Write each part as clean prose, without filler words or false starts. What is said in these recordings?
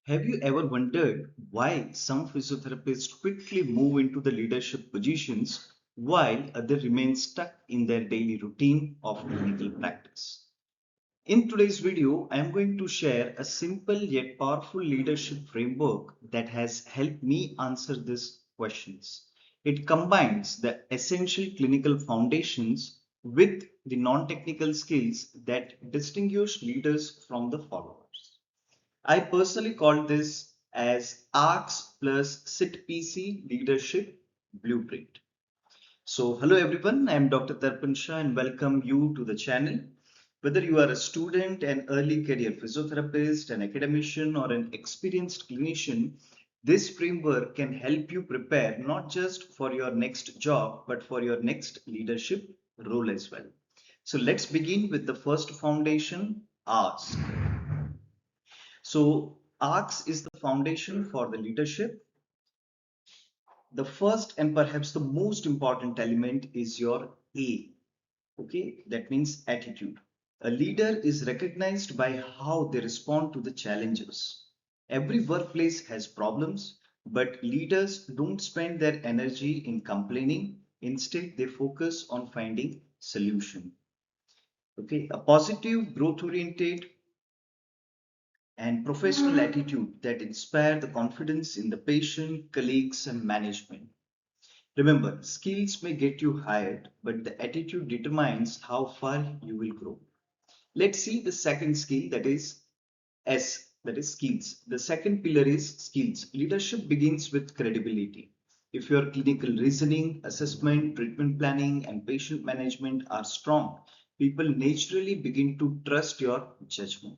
Have you ever wondered why some physiotherapists quickly move into the leadership positions while others remain stuck in their daily routine of clinical practice? In today's video, I am going to share a simple yet powerful leadership framework that has helped me answer these questions. It combines the essential clinical foundations with the non-technical skills that distinguish leaders from the followers. I personally call this as ARCS plus SIT-PC Leadership Blueprint. So, hello everyone, I am Dr. Tarpan Shah and welcome you to the channel. Whether you are a student, an early career physiotherapist, an academician, or an experienced clinician, this framework can help you prepare not just for your next job, but for your next leadership role as well. So, let's begin with the first foundation, ARCS. So, ARCS is the foundation for the leadership. The first and perhaps the most important element is your A. Okay, that means attitude. A leader is recognized by how they respond to the challenges. Every workplace has problems, but leaders don't spend their energy in complaining. Instead, they focus on finding solution. Okay, a positive, growth-oriented, and professional attitude that inspire the confidence in the patient, colleagues, and management. Remember, skills may get you hired, but the attitude determines how far you will grow. Let's see the second skill, that is S, that is skills. The second pillar is skills. Leadership begins with credibility. If your clinical reasoning, assessment, treatment planning, and patient management are strong, people naturally begin to trust your judgment.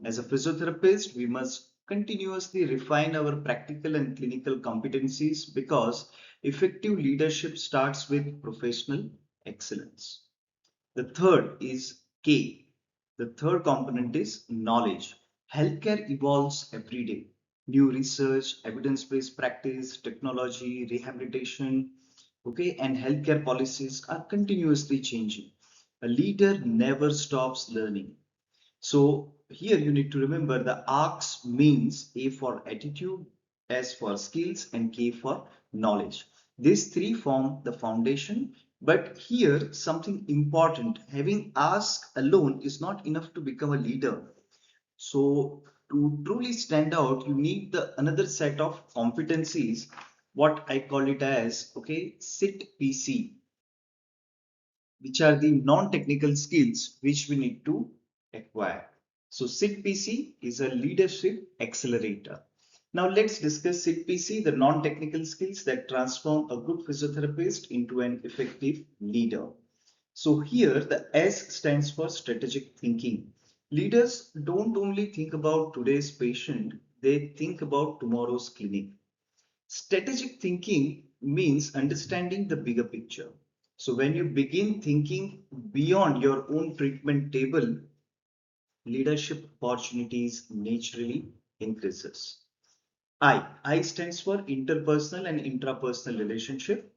As a physiotherapist, we must continuously refine our practical and clinical competencies because effective leadership starts with professional excellence. The third is K. The third component is knowledge. Healthcare evolves every day. New research, evidence-based practice, technology, rehabilitation, okay, and healthcare policies are continuously changing. A leader never stops learning. So here you need to remember the ARCS means A for attitude, S for skills, and K for knowledge. These three form the foundation. But here something important, having ask alone is not enough to become a leader. So to truly stand out, you need the another set of competencies, what I call it as, okay, SIT PC, which are the non-technical skills which we need to acquire. So SIT-PC is a leadership accelerator. Now let's discuss SIT-PC, the non-technical skills that transform a good physiotherapist into an effective leader. So here the S stands for strategic thinking. Leaders don't only think about today's patient, they think about tomorrow's clinic. Strategic thinking means understanding the bigger picture. So when you begin thinking beyond your own treatment table, leadership opportunities naturally increases. I stands for interpersonal and intrapersonal relationship.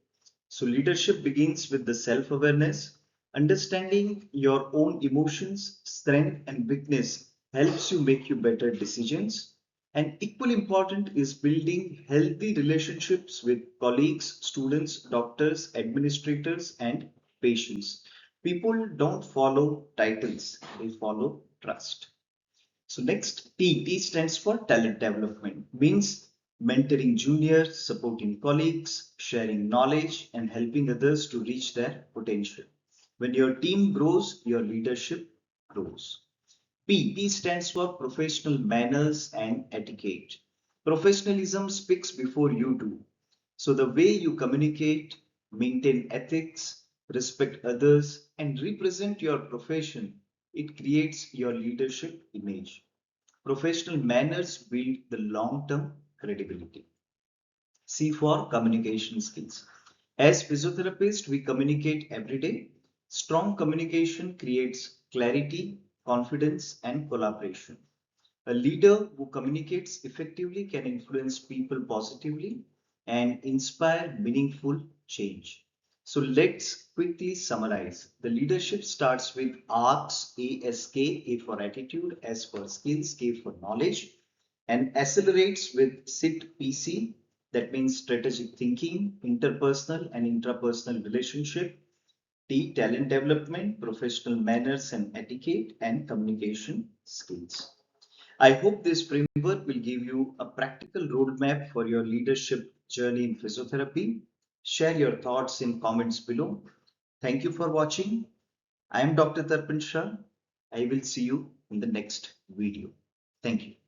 So leadership begins with the self-awareness. Understanding your own emotions, strength, and weakness helps you make you better decisions. And equally important is building healthy relationships with colleagues, students, doctors, administrators, and patients. People don't follow titles, they follow trust. So next, T stands for talent development, means mentoring juniors, supporting colleagues, sharing knowledge, and helping others to reach their potential. When your team grows, your leadership grows. P stands for professional manners and etiquette. Professionalism speaks before you do. So the way you communicate, maintain ethics, respect others, and represent your profession, it creates your leadership image. Professional manners build the long-term credibility. C for communication skills. As physiotherapists, we communicate every day. Strong communication creates clarity, confidence, and collaboration. A leader who communicates effectively can influence people positively and inspire meaningful change. So let's quickly summarize. The leadership starts with ARCS, ASK, A for attitude, S for skills, K for knowledge. and accelerates with SIT PC, that means strategic thinking, interpersonal and intrapersonal relationship, T, talent development, professional manners and etiquette, and communication skills. I hope this framework will give you a practical roadmap for your leadership journey in physiotherapy. Share your thoughts in comments below. Thank you for watching. I am Dr. Tarpan Shah. I will see you in the next video. Thank you.